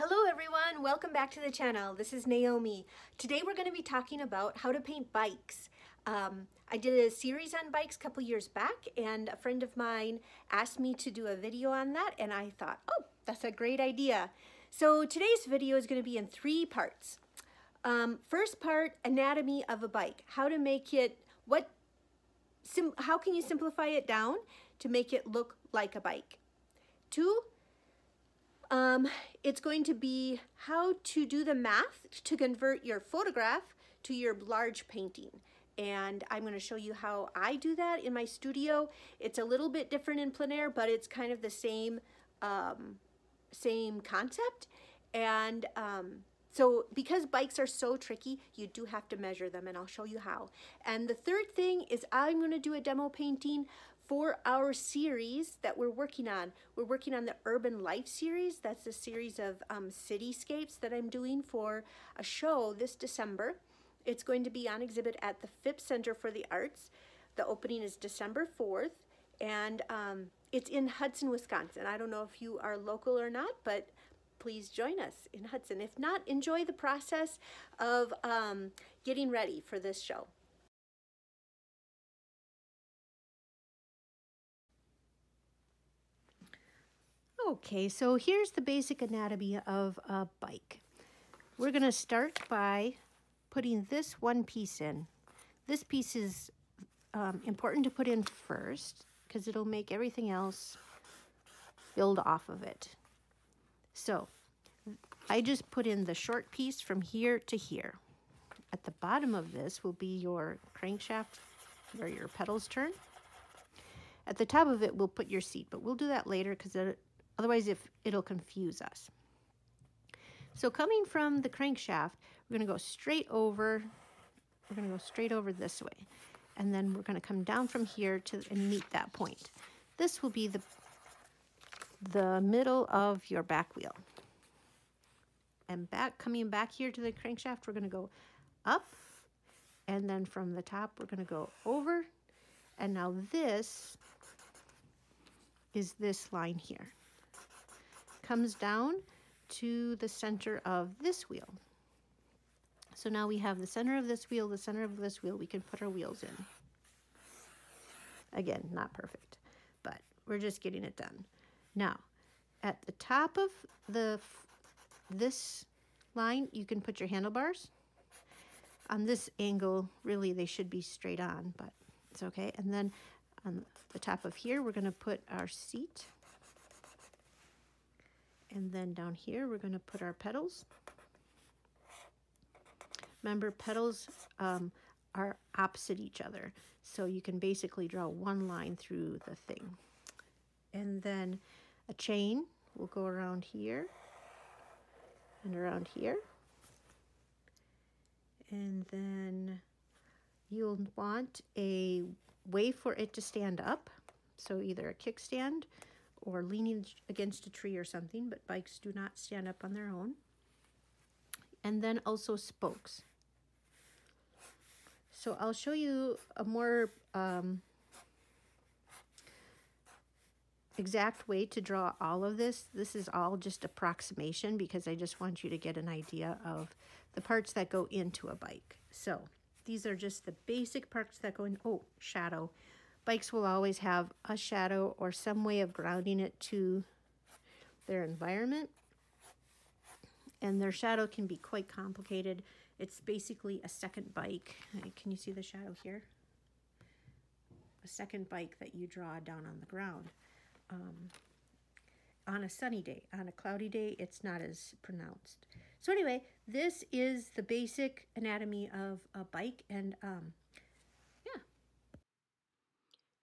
Hello everyone, welcome back to the channel. This is Naomi. Today we're going to be talking about how to paint bikes. I did a series on bikes a couple years back and a friend of mine asked me to do a video on that and I thought, oh, that's a great idea. So today's video is going to be in 3 parts. First part, anatomy of a bike. How to make it, how can you simplify it down to make it look like a bike? 2, it's going to be how to do the math to convert your photograph to your large painting. And I'm going to show you how I do that in my studio. It's a little bit different in plein air, but it's kind of the same, same concept. And so because bikes are so tricky, you do have to measure them, and I'll show you how. And the third thing is I'm going to do a demo painting for our series that we're working on. We're working on the Urban Life series. That's a series of cityscapes that I'm doing for a show this December. It's going to be on exhibit at the PHIPPS Center for the Arts. The opening is December 4th, and it's in Hudson, Wisconsin. I don't know if you are local or not, but please join us in Hudson. If not, enjoy the process of getting ready for this show. Okay, so here's the basic anatomy of a bike. We're going to start by putting this one piece in. This piece is important to put in first because it'll make everything else build off of it. So I just put in the short piece from here to here. At the bottom of this will be your crankshaft where your pedals turn. At the top of it, we'll put your seat, but we'll do that later because otherwise it'll confuse us. So coming from the crankshaft, we're going to go straight over. We're going to go straight over this way. And then we're going to come down from here and meet that point. This will be the middle of your back wheel. And coming back here to the crankshaft, we're going to go up. And then from the top, we're going to go over. And now this is this line here. Comes down to the center of this wheel. So now we have the center of this wheel, the center of this wheel. We can put our wheels in. Again, not perfect, but we're just getting it done. Now, at the top of this line, you can put your handlebars. On this angle, really, they should be straight on, but it's okay. And then on the top of here, we're going to put our seat. And then down here, we're going to put our pedals. Remember, pedals are opposite each other. So you can basically draw one line through the thing. And then a chain will go around here and around here. And then you'll want a way for it to stand up. So either a kickstand or leaning against a tree or something, but bikes do not stand up on their own. And then also spokes. So I'll show you a more exact way to draw all of this. This is all just approximation because I just want you to get an idea of the parts that go into a bike. So these are just the basic parts that go in. Oh, shadow. Bikes will always have a shadow or some way of grounding it to their environment. And their shadow can be quite complicated. It's basically a second bike. Can you see the shadow here? A second bike that you draw down on the ground. On a sunny day. On a cloudy day, it's not as pronounced. So anyway, this is the basic anatomy of a bike. And yeah.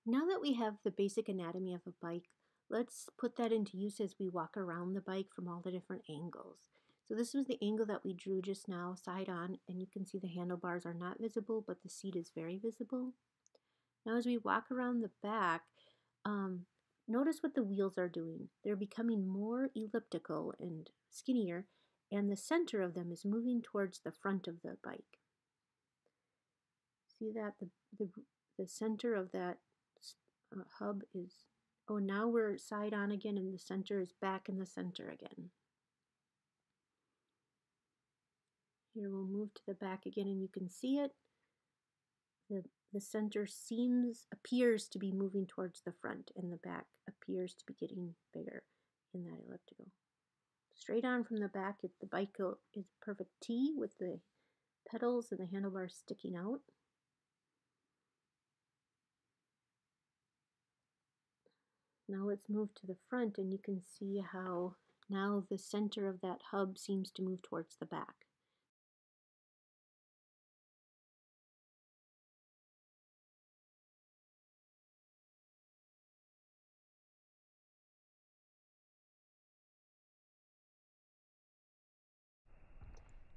Now that we have the basic anatomy of a bike, let's put that into use as we walk around the bike from all the different angles. So this was the angle that we drew just now, side on, and you can see the handlebars are not visible, but the seat is very visible. Now as we walk around the back, notice what the wheels are doing. They're becoming more elliptical and skinnier, and the center of them is moving towards the front of the bike. See that? The center of that hub is, oh, now we're side on again, and the center is back in the center again. Here we'll move to the back again and you can see it. The center appears to be moving towards the front and the back appears to be getting bigger in that elliptical. Straight on from the back, the bike is a perfect T with the pedals and the handlebars sticking out. Now let's move to the front and you can see how now the center of that hub seems to move towards the back.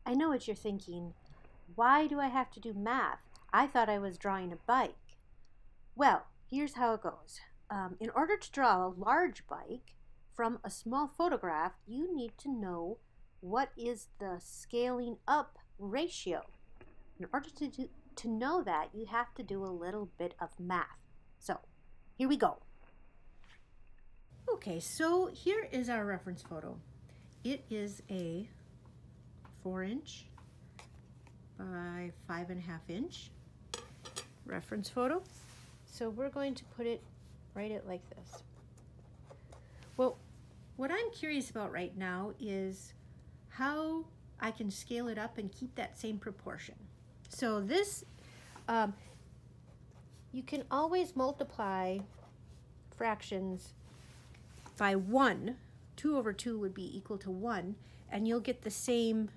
I know what you're thinking. Why do I have to do math? I thought I was drawing a bike. Well, here's how it goes. In order to draw a large bike from a small photograph, you need to know what is the scaling up ratio. In order to know that, you have to do a little bit of math. So, here we go. Okay, so here is our reference photo. It is a 4-inch by 5.5 inch reference photo. So we're going to write it like this. Well, what I'm curious about right now is how I can scale it up and keep that same proportion. So this, you can always multiply fractions by 1. 2 over 2 would be equal to 1, and you'll get the same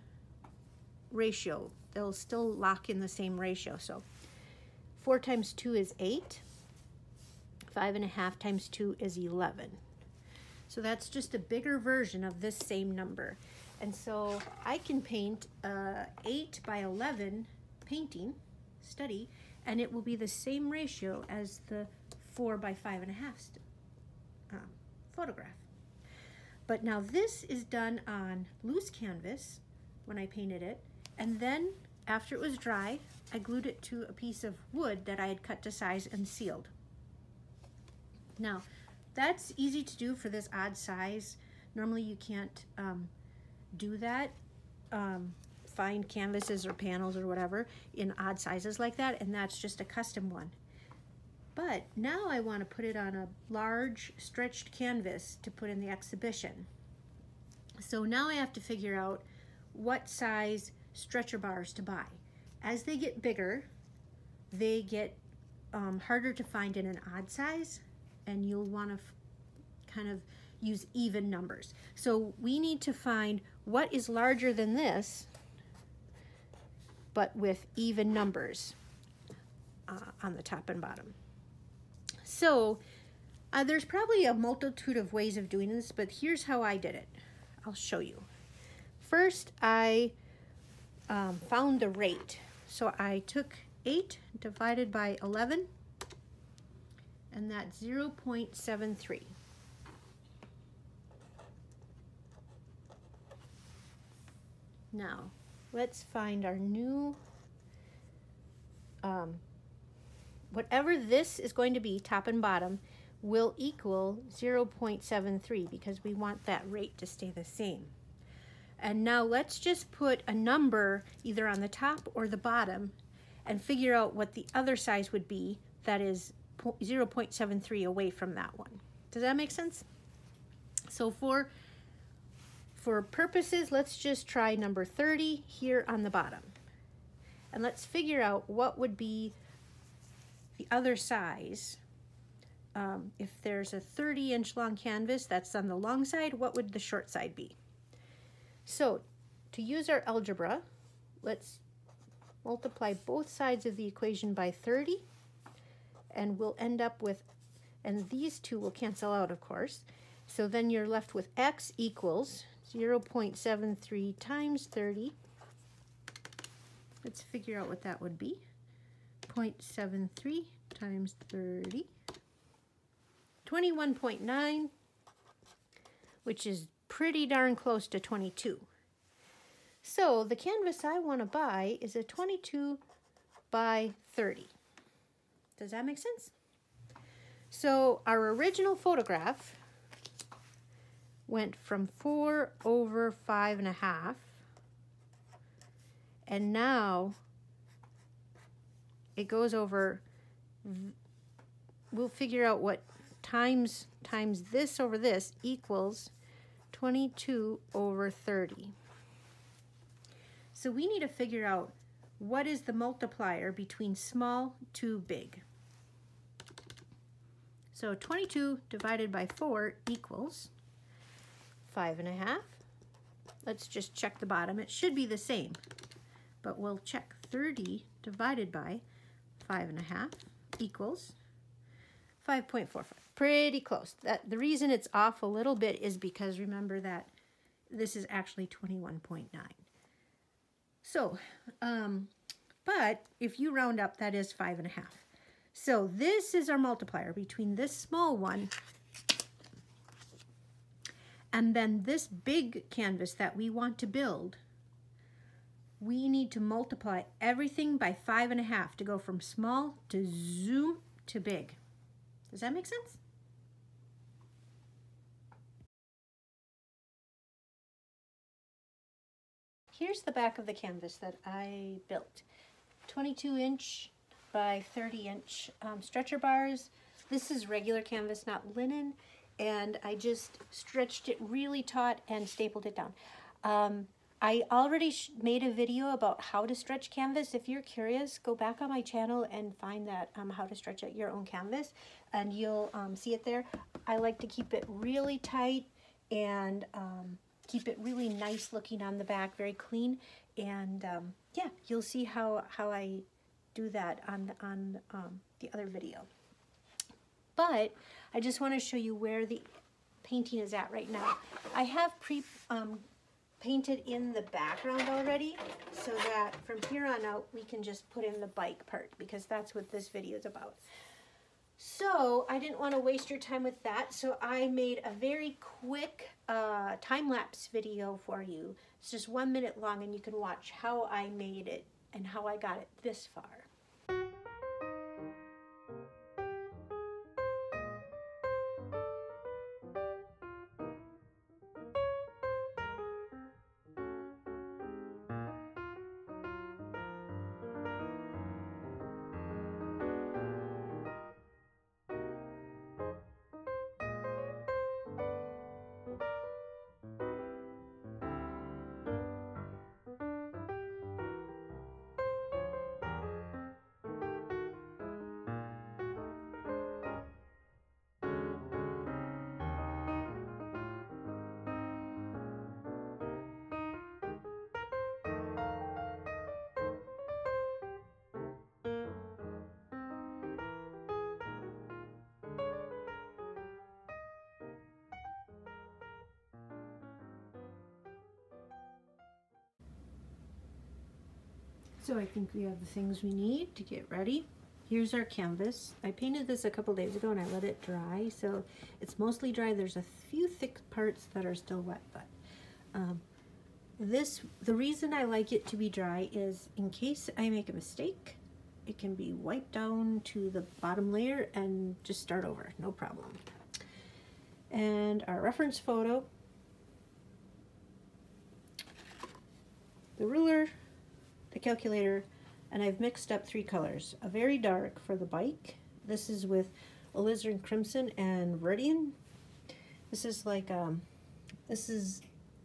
ratio. They'll still lock in the same ratio. So 4 times 2 is 8. 5.5 times 2 is 11. So that's just a bigger version of this same number. And so I can paint 8 by 11 painting, study, and it will be the same ratio as the 4 by 5.5 photograph. But now this is done on loose canvas when I painted it, and then after it was dry, I glued it to a piece of wood that I had cut to size and sealed. Now, that's easy to do for this odd size. Normally you can't do that. Find canvases or panels or whatever in odd sizes like that, and that's just a custom one. But now I want to put it on a large stretched canvas to put in the exhibition. So now I have to figure out what size stretcher bars to buy. As they get bigger, they get harder to find in an odd size, and you'll want to kind of use even numbers. So we need to find what is larger than this, but with even numbers on the top and bottom. So there's probably a multitude of ways of doing this, but here's how I did it. I'll show you. First, I found the rate. So I took 8 divided by 11, and that's 0.73. Now, let's find our new, whatever this is going to be, top and bottom, will equal 0.73 because we want that rate to stay the same. And now let's just put a number either on the top or the bottom and figure out what the other size would be that is 0.73 away from that one. Does that make sense? So for purposes, let's just try number 30 here on the bottom. And let's figure out what would be the other size. If there's a 30-inch long canvas that's on the long side, what would the short side be? So to use our algebra, let's multiply both sides of the equation by 30, and we'll end up with, and these two will cancel out, of course. So then you're left with x equals 0.73 times 30. Let's figure out what that would be. 0.73 times 30. 21.9, which is pretty darn close to 22. So the canvas I want to buy is a 22 by 30. Does that make sense? So our original photograph went from 4 over 5.5, And now it goes over, we'll figure out what times this over this equals 22 over 30. So we need to figure out what is the multiplier between small to big. So 22 divided by 4 equals 5.5. Let's just check the bottom. It should be the same, but we'll check. 30 divided by 5.5 equals 5.45. Pretty close. The reason it's off a little bit is because remember that this is actually 21.9. So, but if you round up, that is 5.5. So this is our multiplier between this small one and then this big canvas that we want to build. We need to multiply everything by 5.5 to go from small to zoom to big. Does that make sense? Here's the back of the canvas that I built. 22-inch by 30-inch stretcher bars. This is regular canvas, not linen, and I just stretched it really taut and stapled it down. I already made a video about how to stretch canvas. If you're curious, go back on my channel and find that how to stretch out your own canvas, and you'll see it there. I like to keep it really tight and keep it really nice looking on the back, very clean. And yeah, you'll see how I do that on the other video. But I just want to show you where the painting is at right now. I have painted in the background already, so that from here on out we can just put in the bike part, because that's what this video is about. So I didn't want to waste your time with that, so I made a very quick time-lapse video for you. It's just 1 minute long, and you can watch how I made it and how I got it this far. So I think we have the things we need to get ready. Here's our canvas. I painted this a couple days ago and I let it dry, so it's mostly dry. There's a few thick parts that are still wet, but the reason I like it to be dry is in case I make a mistake, it can be wiped down to the bottom layer and just start over, no problem. And our reference photo, the ruler, the calculator, and I've mixed up 3 colors. A very dark for the bike. This is with alizarin crimson and viridian. This is like this is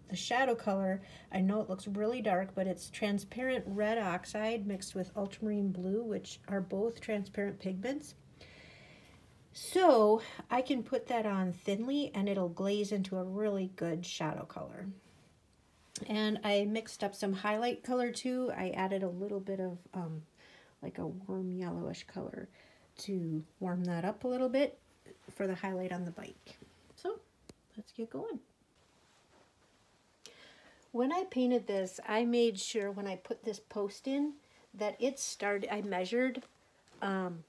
the shadow color. I know it looks really dark, but it's transparent red oxide mixed with ultramarine blue, which are both transparent pigments. So I can put that on thinly and it'll glaze into a really good shadow color. And I mixed up some highlight color too. I added a little bit of like a warm yellowish color to warm that up a little bit for the highlight on the bike. So let's get going. When I painted this, I made sure when I put this post in that it started, I measured on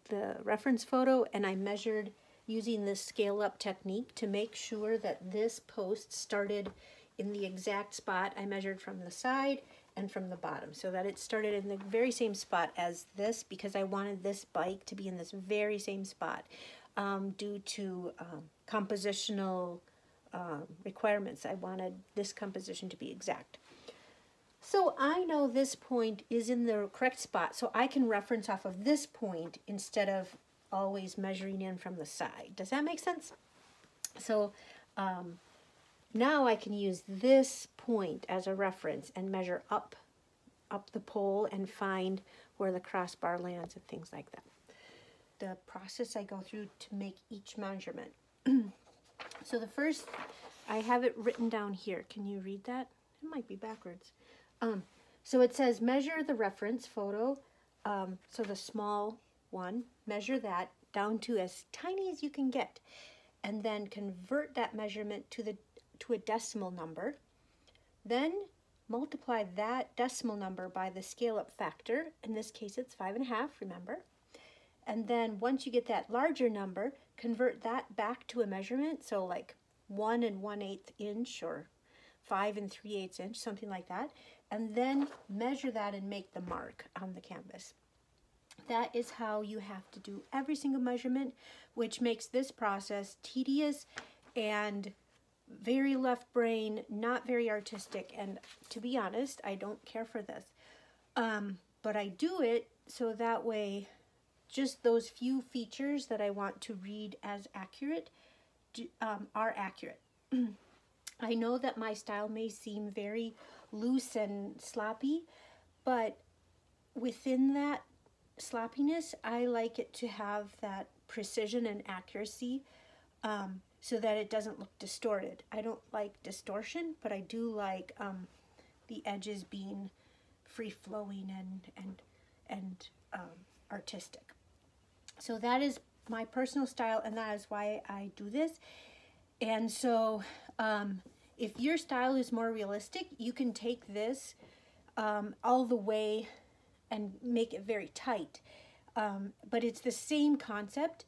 the reference photo, and I measured using this scale up technique to make sure that this post started in the exact spot. I measured from the side and from the bottom so that it started in the very same spot as this, because I wanted this bike to be in this very same spot due to compositional requirements. I wanted this composition to be exact. So I know this point is in the correct spot, so I can reference off of this point instead of always measuring in from the side. Does that make sense? So now I can use this point as a reference and measure up the pole and find where the crossbar lands and things like that. The process I go through to make each measurement. So the first, I have it written down here. Can you read that? It might be backwards. So it says measure the reference photo, so the small one, measure that down to as tiny as you can get, and then convert that measurement to a decimal number. Then multiply that decimal number by the scale-up factor. In this case, it's 5.5, remember? And then once you get that larger number, convert that back to a measurement, so like 1 1/8 inch or 5 3/8 inch, something like that, and then measure that and make the mark on the canvas. That is how you have to do every single measurement, which makes this process tedious and very left brain, not very artistic, and to be honest, I don't care for this. But I do it so that way just those few features that I want to read as accurate are accurate. I know that my style may seem very loose and sloppy, but within that sloppiness, I like it to have that precision and accuracy so that it doesn't look distorted. I don't like distortion, but I do like the edges being free-flowing and artistic. So that is my personal style, and that is why I do this. And so if your style is more realistic, you can take this all the way and make it very tight. But it's the same concept.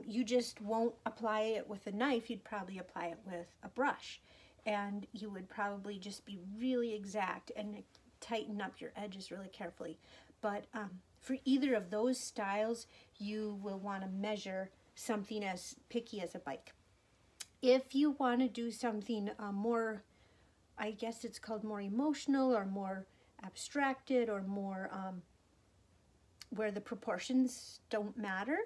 You just won't apply it with a knife. You'd probably apply it with a brush. And you would probably just be really exact and tighten up your edges really carefully. But for either of those styles, you will want to measure something as picky as a bike. If you want to do something more, I guess it's called more emotional or more abstracted or more where the proportions don't matter,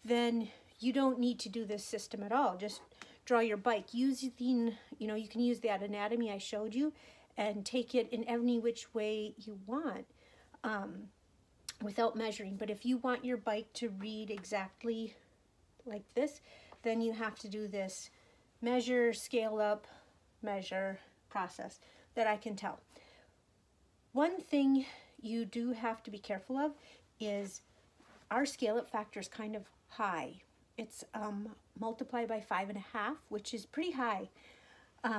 then you don't need to do this system at all. Just draw your bike using, you can use that anatomy I showed you and take it in any which way you want without measuring. But if you want your bike to read exactly like this, then you have to do this measure, scale up, measure process that I can tell. One thing you do have to be careful of is our scale up factor is kind of high. It's multiplied by 5.5, which is pretty high.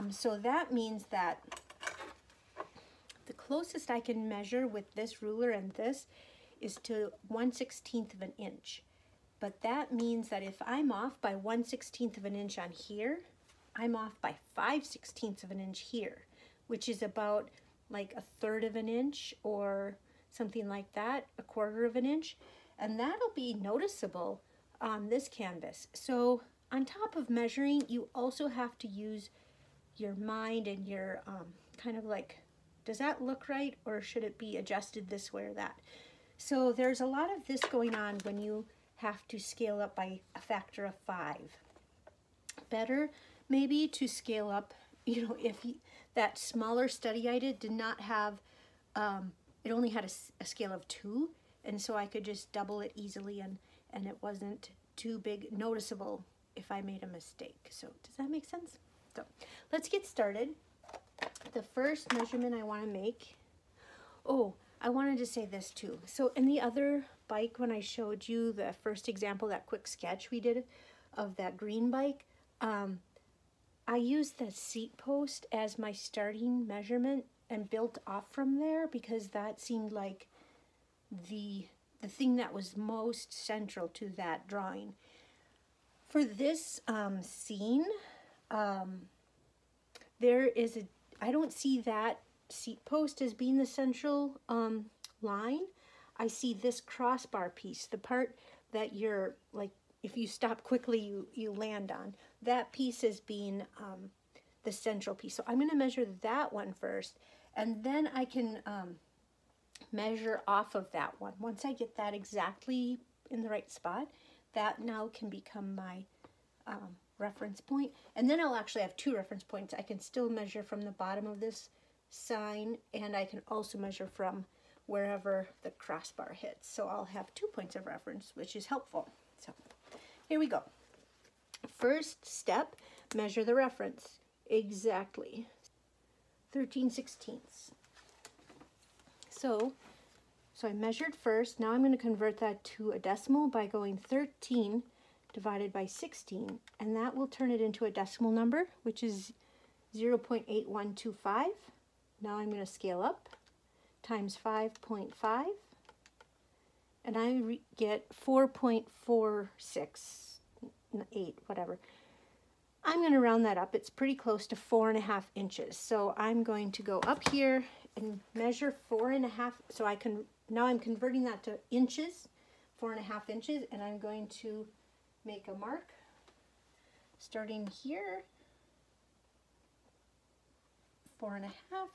So that means that the closest I can measure with this ruler and this is to 1/16 of an inch. But that means that if I'm off by 1/16 of an inch on here, I'm off by 5/16 of an inch here, which is about like 1/3 of an inch or something like that, 1/4 of an inch. And that'll be noticeable on this canvas. So on top of measuring, you also have to use your mind and your kind of like, does that look right, or should it be adjusted this way or that? So there's a lot of this going on when you have to scale up by a factor of 5. Better maybe to scale up, if that smaller study I did not have, it only had a scale of 2, and so I could just double it easily and it wasn't too big noticeable if I made a mistake. So does that make sense? So let's get started. The first measurement I want to make, I wanted to say this too. So in the other bike, when I showed you the first example, that quick sketch we did of that green bike, I used the seat post as my starting measurement and built off from there because that seemed like the thing that was most central to that drawing. For this scene, there is I don't see that seat post as being the central line. I see this crossbar piece, the part that you're like, if you stop quickly, you land on. That piece as being the central piece. So I'm going to measure that one first, And then I can measure off of that one. Once I get that exactly in the right spot, that now can become my reference point. And then I'll actually have two reference points. I can still measure from the bottom of this sign, and I can also measure from wherever the crossbar hits. So I'll have 2 points of reference, which is helpful. So here we go. First step, measure the reference. Exactly 13/16. So I measured first. Now I'm going to convert that to a decimal by going 13 divided by 16, and that will turn it into a decimal number, which is 0.8125. Now I'm going to scale up, times 5.5, and I get 4.468, whatever. I'm going to round that up. It's pretty close to 4.5 inches. So I'm going to go up here and measure 4.5. So now I'm converting that to inches, 4.5 inches, and I'm going to make a mark starting here, 4.5,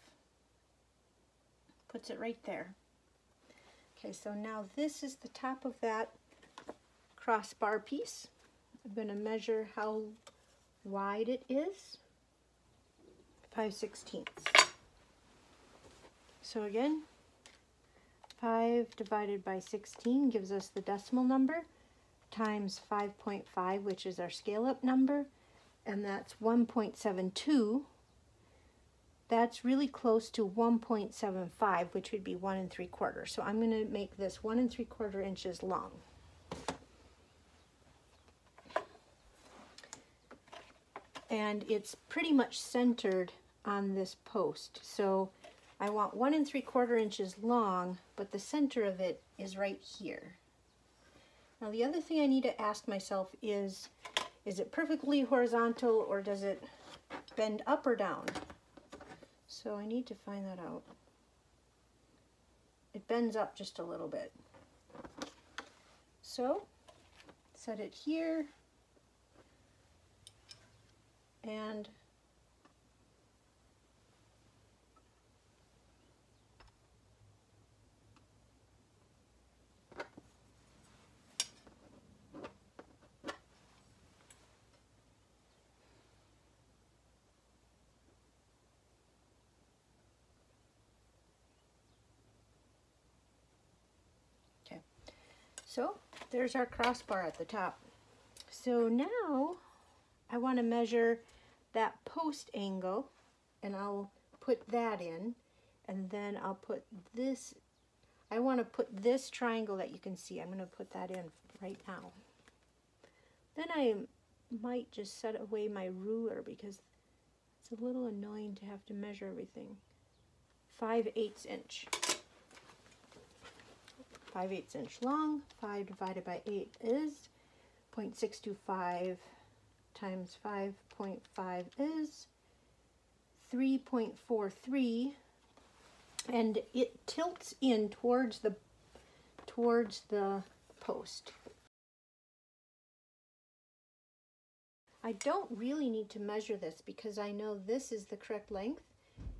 puts it right there. Okay, so now this is the top of that crossbar piece. I'm going to measure how wide it is, 5/16. So again, 5 divided by 16 gives us the decimal number, times 5.5, which is our scale-up number, and that's 1.72. That's really close to 1.75, which would be 1 3/4. So I'm going to make this 1 3/4 inches long. And it's pretty much centered on this post. So I want 1 3/4 inches long, but the center of it is right here. Now the other thing I need to ask myself is it perfectly horizontal or does it bend up or down? So I need to find that out. It bends up just a little bit. So set it here and so there's our crossbar at the top. So now I want to measure that post angle, and I'll put that in, and then I'll put this, I want to put this triangle that you can see, I'm going to put that in right now. Then I might just set away my ruler because it's a little annoying to have to measure everything. 5/8 inch. 5/8 inch long. 5 divided by 8 is 0.625 times 5.5 is 3.43, and it tilts in towards the post. I don't really need to measure this because I know this is the correct length,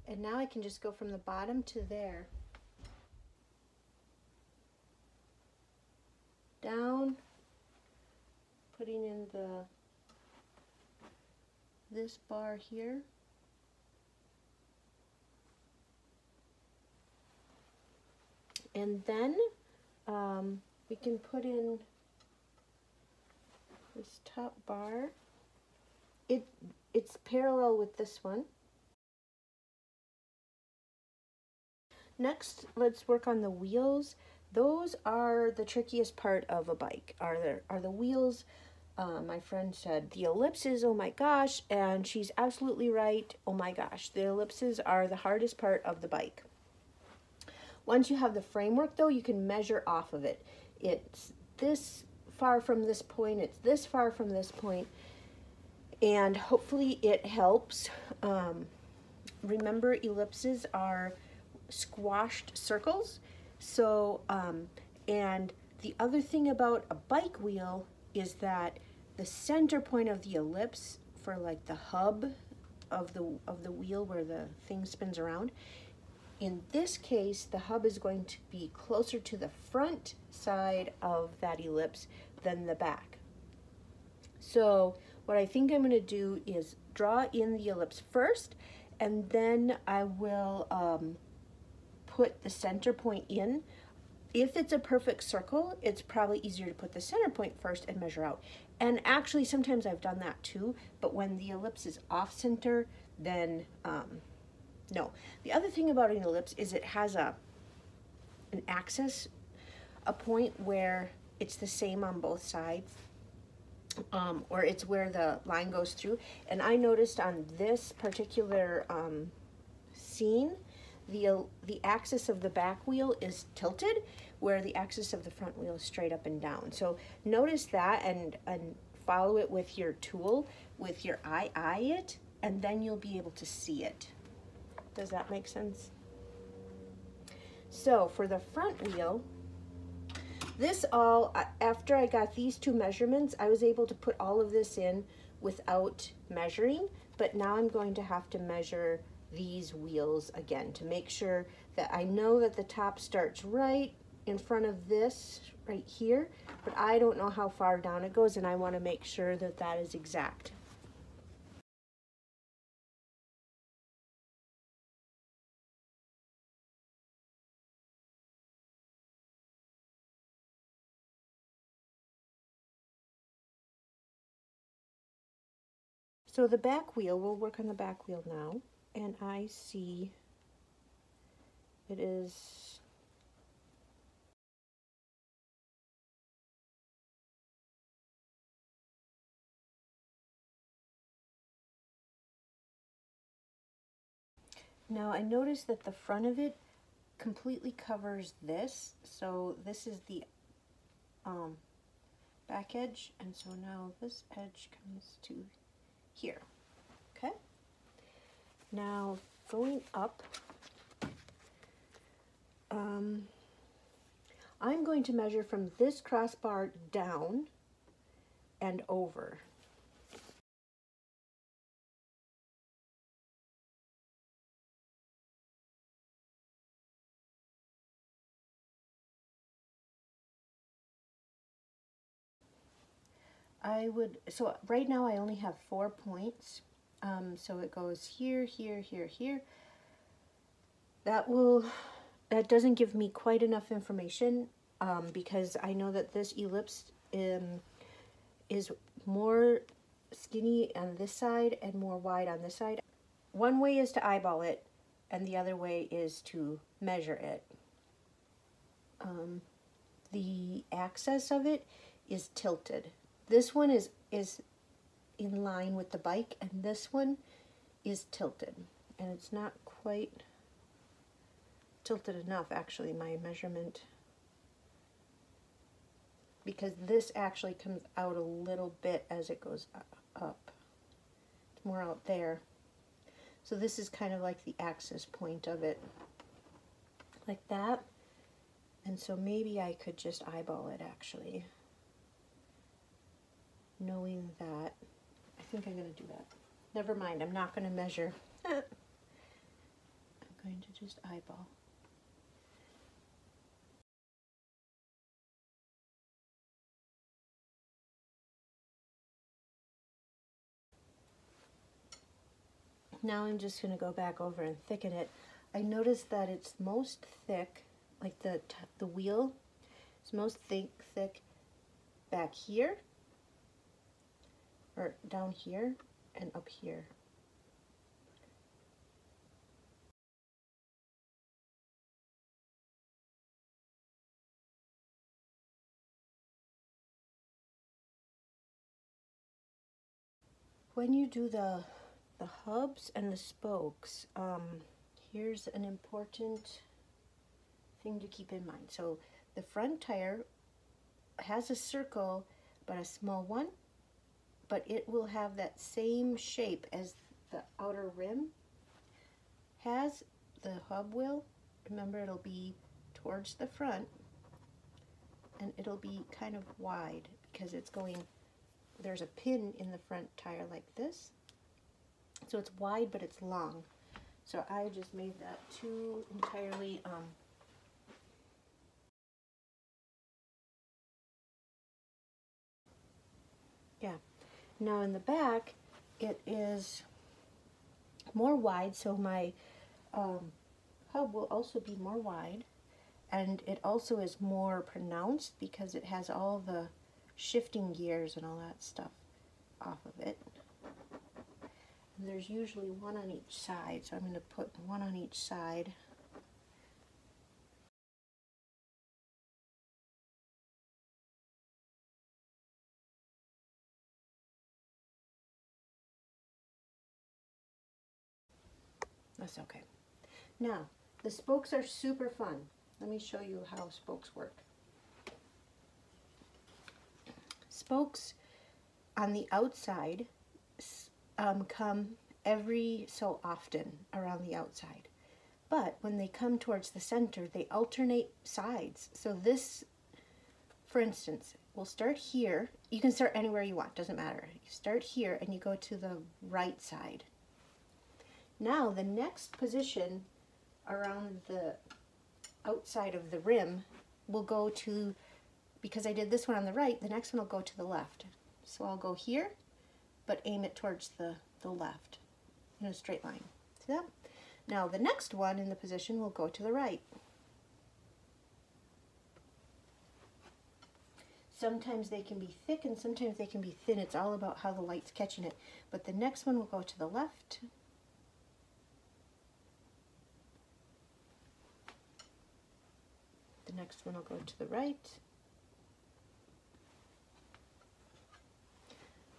and now I can just go from the bottom to there, down, putting in this bar here, and then we can put in this top bar. It's parallel with this one. Next, let's work on the wheels. Those are the trickiest part of a bike, are the wheels. My friend said the ellipses, oh my gosh, and she's absolutely right. Oh my gosh, the ellipses are the hardest part of the bike. Once you have the framework though, you can measure off of it. It's this far from this point, it's this far from this point, and hopefully it helps. Remember, ellipses are squashed circles. So, and the other thing about a bike wheel is that the center point of the ellipse, for like the hub of the wheel where the thing spins around, In this case, the hub is going to be closer to the front side of that ellipse than the back. So what I think I'm going to do is draw in the ellipse first, and then I will put the center point in. If it's a perfect circle, it's probably easier to put the center point first and measure out. And actually, sometimes I've done that too, but when the ellipse is off center, then no. The other thing about an ellipse is it has an axis, a point where it's the same on both sides, or it's where the line goes through. And I noticed on this particular scene, the axis of the back wheel is tilted, where the axis of the front wheel is straight up and down. So notice that and follow it with your tool, with your eye it, and then you'll be able to see it. Does that make sense? So for the front wheel, this all, after I got these two measurements, I was able to put all of this in without measuring, but now I'm going to have to measure these wheels again to make sure that I know that the top starts right in front of this right here, but I don't know how far down it goes, and I want to make sure that that is exact. So the back wheel, we'll work on the back wheel now, and I see it is now I notice that the front of it completely covers this, so this is the back edge, and so now this edge comes to here. Okay, now going up, I'm going to measure from this crossbar down and over. So right now I only have 4 points. So it goes here, here, here, here. That doesn't give me quite enough information because I know that this ellipse is more skinny on this side and more wide on this side. One way is to eyeball it, and the other way is to measure it. The axis of it is tilted. This one is in line with the bike, and this one is tilted, and it's not quite tilted enough, actually, my measurement, because this actually comes out a little bit as it goes up. It's more out there. So this is kind of like the axis point of it, like that. And so maybe I could just eyeball it, actually. Knowing that, I think I'm going to do that. Never mind, I'm not going to measure. I'm going to just eyeball. Now I'm just going to go back over and thicken it. I noticed that it's most thick, like the wheel is most thick back here, or down here, and up here. When you do the hubs and the spokes, here's an important thing to keep in mind. So the front tire has a circle, but a small one, but it will have that same shape as the outer rim has. The hub will, remember, it'll be towards the front, and it'll be kind of wide because it's going, there's a pin in the front tire like this. So it's wide, but it's long. So I just made that two entirely yeah. Now in the back it is more wide, so my hub will also be more wide, and it also is more pronounced because it has all the shifting gears and all that stuff off of it. And there's usually one on each side, so I'm going to put one on each side. That's okay. Now, the spokes are super fun. Let me show you how spokes work. Spokes on the outside come every so often around the outside. But when they come towards the center, they alternate sides. So this, for instance, we'll start here. You can start anywhere you want, doesn't matter. You start here and you go to the right side. Now the next position around the outside of the rim will go to, because I did this one on the right, the next one will go to the left. So I'll go here, but aim it towards the left in a straight line. See that? Now the next one in the position will go to the right. Sometimes they can be thick and sometimes they can be thin. It's all about how the light's catching it. But the next one will go to the left. The next one will go to the right.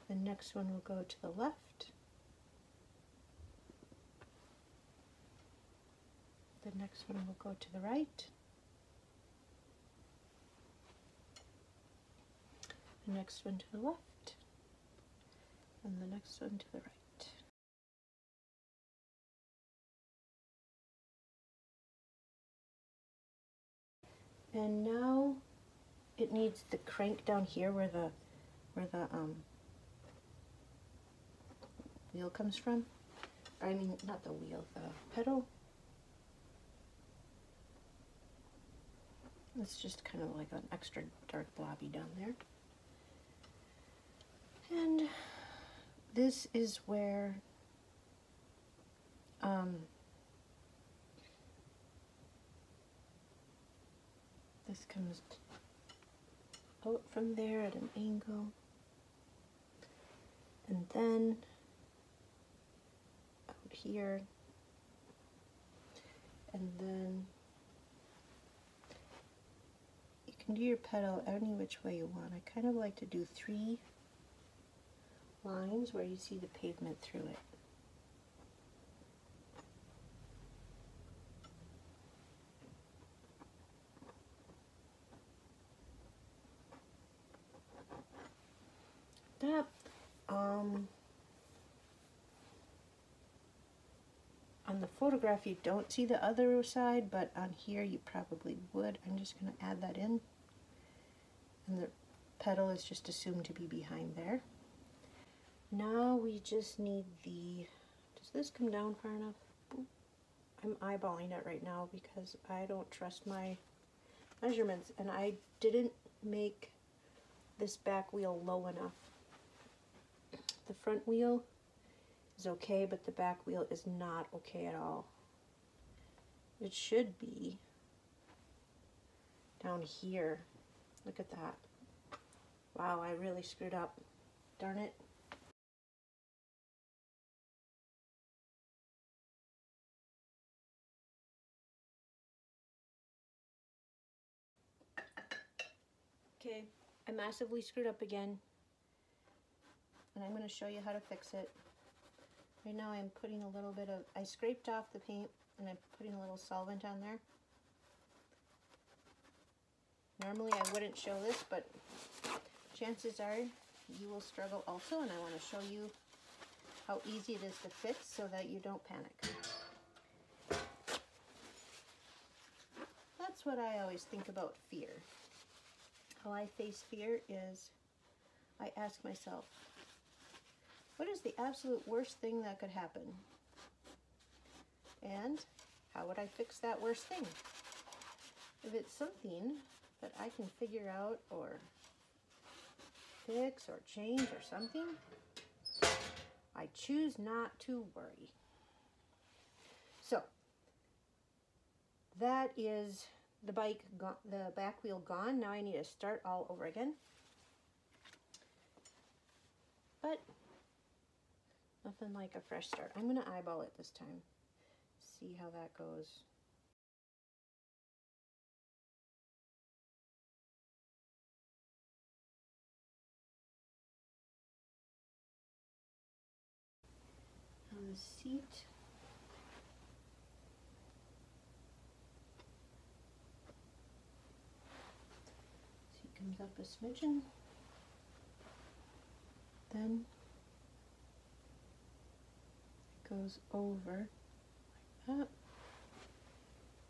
The next one will go to the left. The next one will go to the right. The next one to the left. And the next one to the right. And now it needs the crank down here where the wheel comes from. I mean, not the wheel, the pedal. It's just kind of like an extra dark blobby down there. And this is where this comes out from there at an angle, and then out here, and then you can do your pedal any which way you want. I kind of like to do 3 lines where you see the pavement through it. That on the photograph you don't see the other side, but on here you probably would. I'm just going to add that in, and the pedal is just assumed to be behind there. Now we just need the, does this come down far enough? I'm eyeballing it right now because I don't trust my measurements, and I didn't make this back wheel low enough. The front wheel is okay, but the back wheel is not okay at all. It should be down here. Look at that. Wow, I really screwed up. Darn it. Okay, I massively screwed up again, and I'm going to show you how to fix it. Right now I'm putting a little bit of, I scraped off the paint and I'm putting a little solvent on there. Normally I wouldn't show this, but chances are you will struggle also, and I want to show you how easy it is to fix so that you don't panic. That's what I always think about fear. How I face fear is I ask myself, what is the absolute worst thing that could happen? And how would I fix that worst thing? If it's something that I can figure out or fix or change or something, I choose not to worry. So that is the bike, the back wheel gone. Now I need to start all over again. But nothing like a fresh start. I'm going to eyeball it this time. See how that goes. On the seat. Seat comes up a smidgen. Then it goes over like that.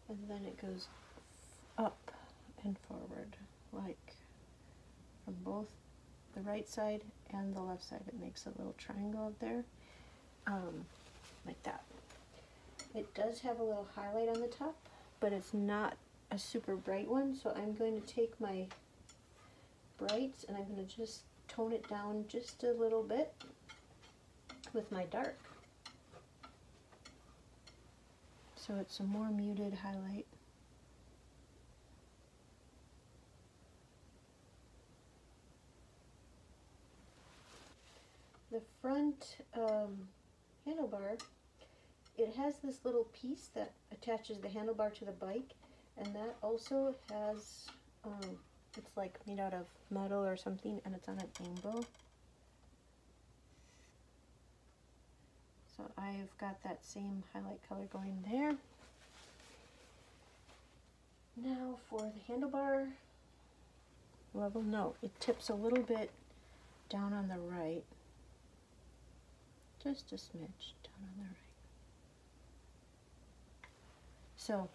And then it goes up and forward, like from both the right side and the left side. It makes a little triangle up there, like that. It does have a little highlight on the top, but it's not a super bright one, so I'm going to take my brights and I'm going to just tone it down just a little bit with my dark. So it's a more muted highlight. The front handlebar, it has this little piece that attaches the handlebar to the bike, and that also has, it's like made out of metal or something, and it's on an angle. So I've got that same highlight color going there. Now for the handlebar level, no, it tips a little bit down on the right. Just a smidge down on the right. So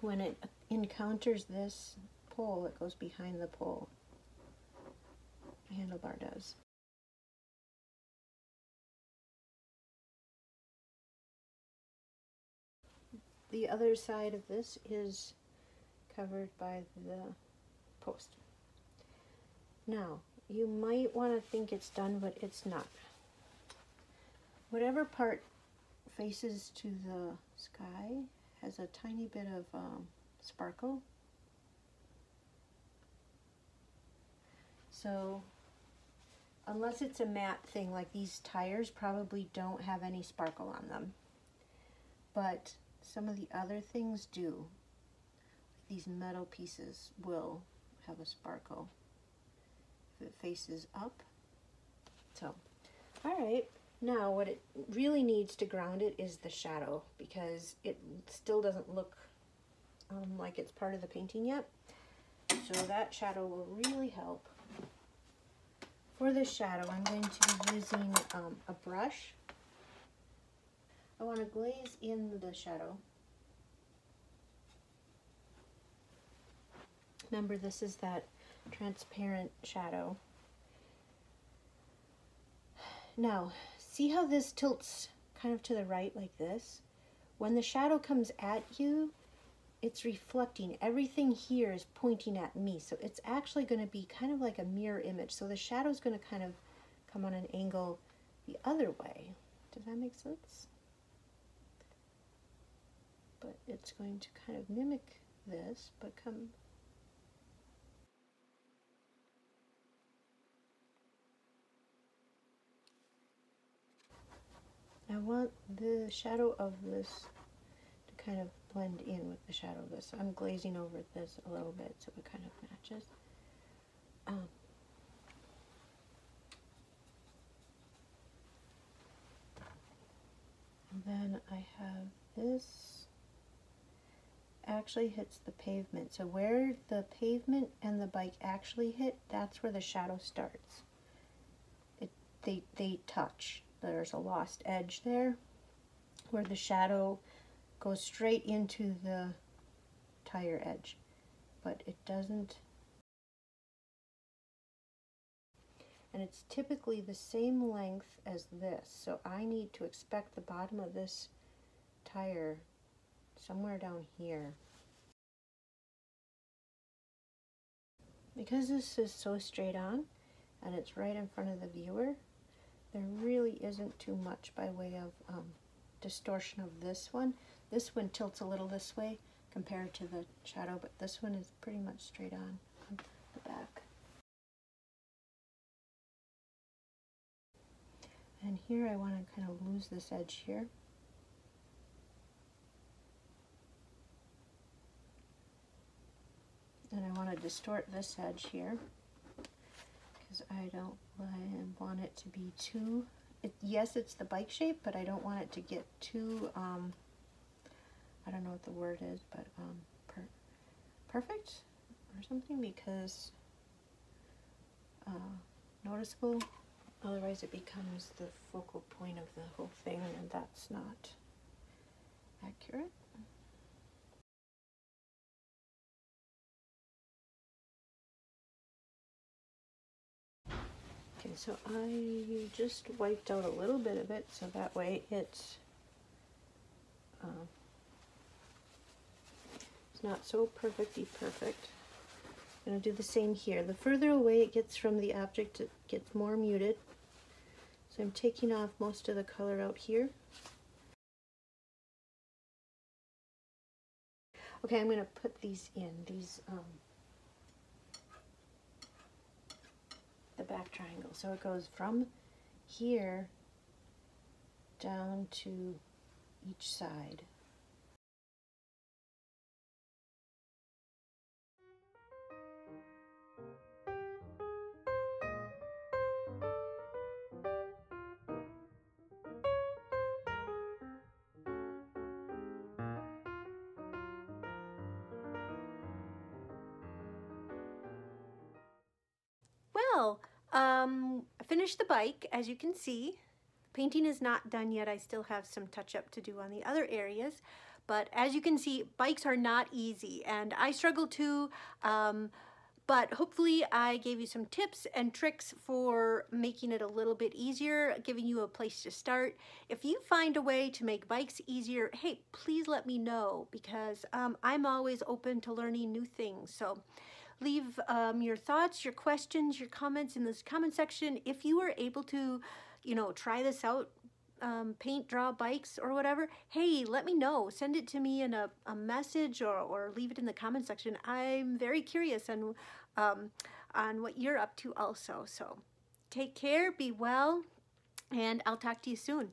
when it encounters this pole, it goes behind the pole. The handlebar does. The other side of this is covered by the post. Now, you might want to think it's done, but it's not. Whatever part faces to the sky has a tiny bit of sparkle. So, unless it's a matte thing, like these tires probably don't have any sparkle on them. But some of the other things do. These metal pieces will have a sparkle if it faces up. So, all right. Now what it really needs to ground it is the shadow, because it still doesn't look like it's part of the painting yet. So that shadow will really help. For this shadow, I'm going to be using a brush. I want to glaze in the shadow. Remember, this is that transparent shadow. Now, see how this tilts kind of to the right like this? When the shadow comes at you, it's reflecting. Everything here is pointing at me, so it's actually going to be kind of like a mirror image. So the shadow is going to kind of come on an angle the other way. Does that make sense? But it's going to kind of mimic this, but come. I want the shadow of this to kind of blend in with the shadow of this. So I'm glazing over this a little bit so it kind of matches. And then I have this actually hits the pavement. So where the pavement and the bike actually hit, that's where the shadow starts. They touch. There's a lost edge there where the shadow goes straight into the tire edge, but it doesn't. and it's typically the same length as this. So I need to expect the bottom of this tire somewhere down here. Because this is so straight on and it's right in front of the viewer, there really isn't too much by way of distortion of this one. This one tilts a little this way compared to the shadow, but this one is pretty much straight on the back. And here I want to kind of lose this edge here. And I want to distort this edge here because I don't want it to be too, yes, it's the bike shape, but I don't want it to get too, I don't know what the word is, but perfect or something, because noticeable. Otherwise it becomes the focal point of the whole thing, and that's not accurate. Okay, so I just wiped out a little bit of it, so that way it's not so perfectly perfect. I'm going to do the same here. The further away it gets from the object, it gets more muted. So I'm taking off most of the color out here. Okay, I'm going to put these in, the back triangle. So it goes from here down to each side. Well, I finished the bike, as you can see. Painting is not done yet. I still have some touch-up to do on the other areas. But as you can see, bikes are not easy, and I struggle too. But hopefully I gave you some tips and tricks for making it a little bit easier, giving you a place to start. If you find a way to make bikes easier, hey, please let me know, because I'm always open to learning new things. So leave your thoughts, your questions, your comments in this comment section. If you were able to, try this out, paint, draw bikes or whatever, hey, let me know. Send it to me in a message, or leave it in the comment section. I'm very curious on what you're up to also. So take care, be well, and I'll talk to you soon.